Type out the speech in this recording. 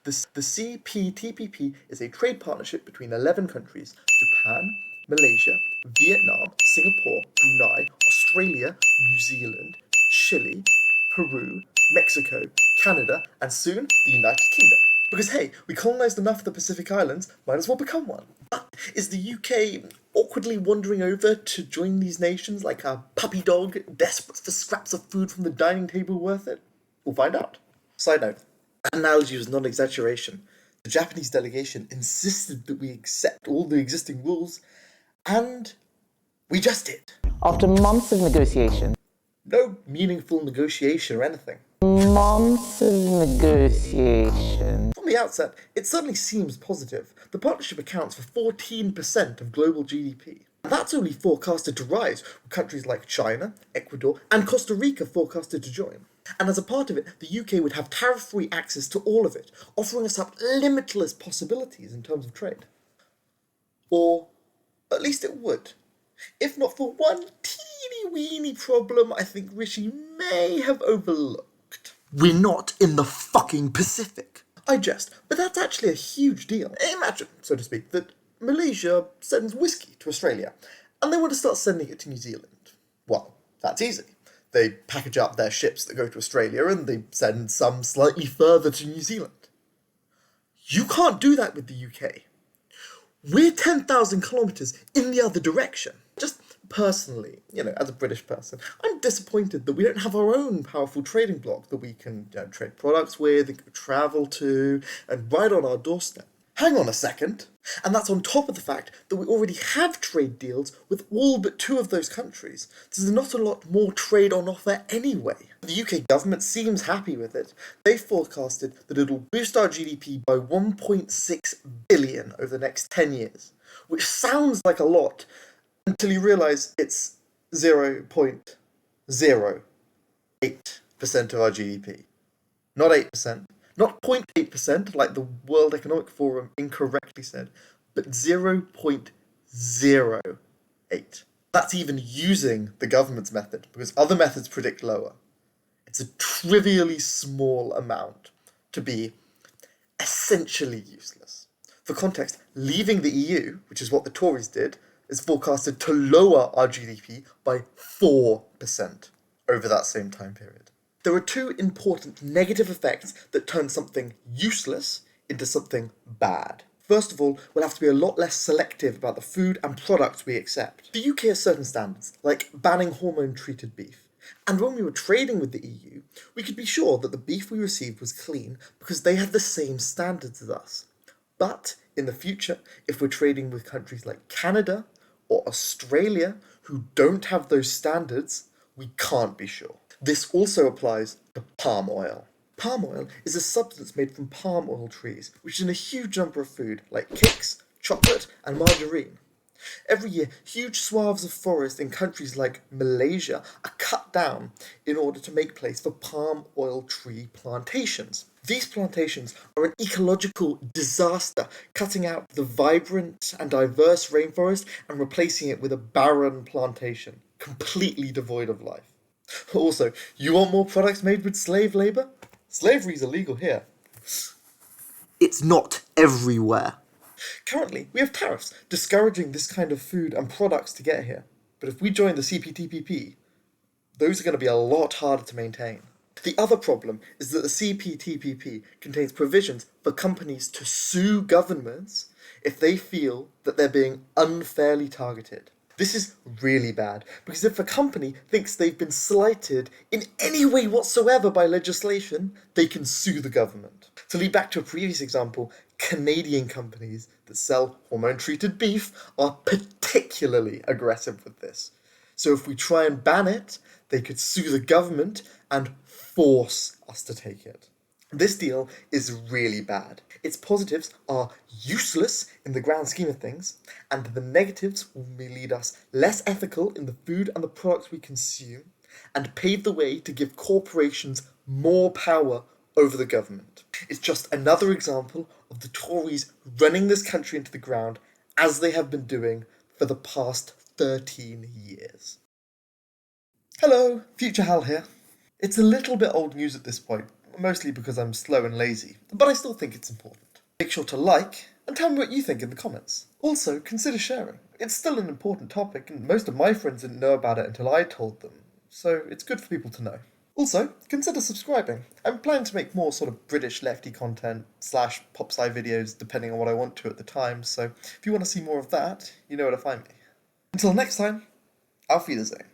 The CPTPP is a trade partnership between 11 countries: Japan, Malaysia, Vietnam, Singapore, Brunei, Australia, New Zealand, Chile, Peru, Mexico, Canada, and soon the United Kingdom. Because hey, we colonised enough of the Pacific Islands, might as well become one. But is the UK awkwardly wandering over to join these nations like a puppy dog desperate for scraps of food from the dining table worth it? We'll find out. Side note, that analogy was not exaggeration. The Japanese delegation insisted that we accept all the existing rules, and we just did. After months of negotiation. No meaningful negotiation or anything. Months of negotiation. From the outset, it certainly seems positive. The partnership accounts for 14% of global GDP. And that's only forecasted to rise, with countries like China, Ecuador, and Costa Rica forecasted to join. And as a part of it, the UK would have tariff-free access to all of it, offering us up limitless possibilities in terms of trade. Or at least it would. If not for one teeny-weeny problem I think Rishi may have overlooked. We're not in the fucking Pacific. I jest, but that's actually a huge deal. Imagine, so to speak, that Malaysia sends whiskey to Australia, and they want to start sending it to New Zealand. Well, that's easy. They package up their ships that go to Australia, and they send some slightly further to New Zealand. You can't do that with the UK. We're 10,000 kilometres in the other direction. Just personally, as a British person, I'm disappointed that we don't have our own powerful trading bloc that we can trade products with, and go travel to, and right on our doorstep. Hang on a second. And that's on top of the fact that we already have trade deals with all but 2 of those countries. There's not a lot more trade on offer anyway. The UK government seems happy with it. They forecasted that it'll boost our GDP by 1.6 billion over the next 10 years, which sounds like a lot until you realise it's 0.08% of our GDP. Not 8%. Not 0.8%, like the World Economic Forum incorrectly said, but 0.08. That's even using the government's method, because other methods predict lower. It's a trivially small amount to be essentially useless. For context, leaving the EU, which is what the Tories did, is forecasted to lower our GDP by 4% over that same time period. There are 2 important negative effects that turn something useless into something bad. First of all, we'll have to be a lot less selective about the food and products we accept. The UK has certain standards, like banning hormone-treated beef. And when we were trading with the EU, we could be sure that the beef we received was clean because they had the same standards as us. But in the future, if we're trading with countries like Canada or Australia, who don't have those standards, we can't be sure. This also applies to palm oil. Palm oil is a substance made from palm oil trees, which is in a huge number of food, like cakes, chocolate, and margarine. Every year, huge swaths of forest in countries like Malaysia are cut down in order to make place for palm oil tree plantations. These plantations are an ecological disaster, cutting out the vibrant and diverse rainforest and replacing it with a barren plantation, completely devoid of life. Also, you want more products made with slave labour? Slavery's illegal here. It's not everywhere. Currently, we have tariffs discouraging this kind of food and products to get here. But if we join the CPTPP, those are going to be a lot harder to maintain. The other problem is that the CPTPP contains provisions for companies to sue governments if they feel that they're being unfairly targeted. This is really bad, because if a company thinks they've been slighted in any way whatsoever by legislation, they can sue the government. To lead back to a previous example, Canadian companies that sell hormone-treated beef are particularly aggressive with this. So if we try and ban it, they could sue the government and force us to take it. This deal is really bad. Its positives are useless in the grand scheme of things, and the negatives will lead us less ethical in the food and the products we consume, and pave the way to give corporations more power over the government. It's just another example of the Tories running this country into the ground, as they have been doing for the past 13 years. Hello, Future Hal here. It's a little bit old news at this point. mostly because I'm slow and lazy, but I still think it's important. Make sure to like, and tell me what you think in the comments. Also, consider sharing. It's still an important topic, and most of my friends didn't know about it until I told them, so it's good for people to know. Also, consider subscribing. I'm planning to make more sort of British lefty content / pop sci videos depending on what I want to at the time, so if you want to see more of that, you know where to find me. Until next time, auf Wiedersehen.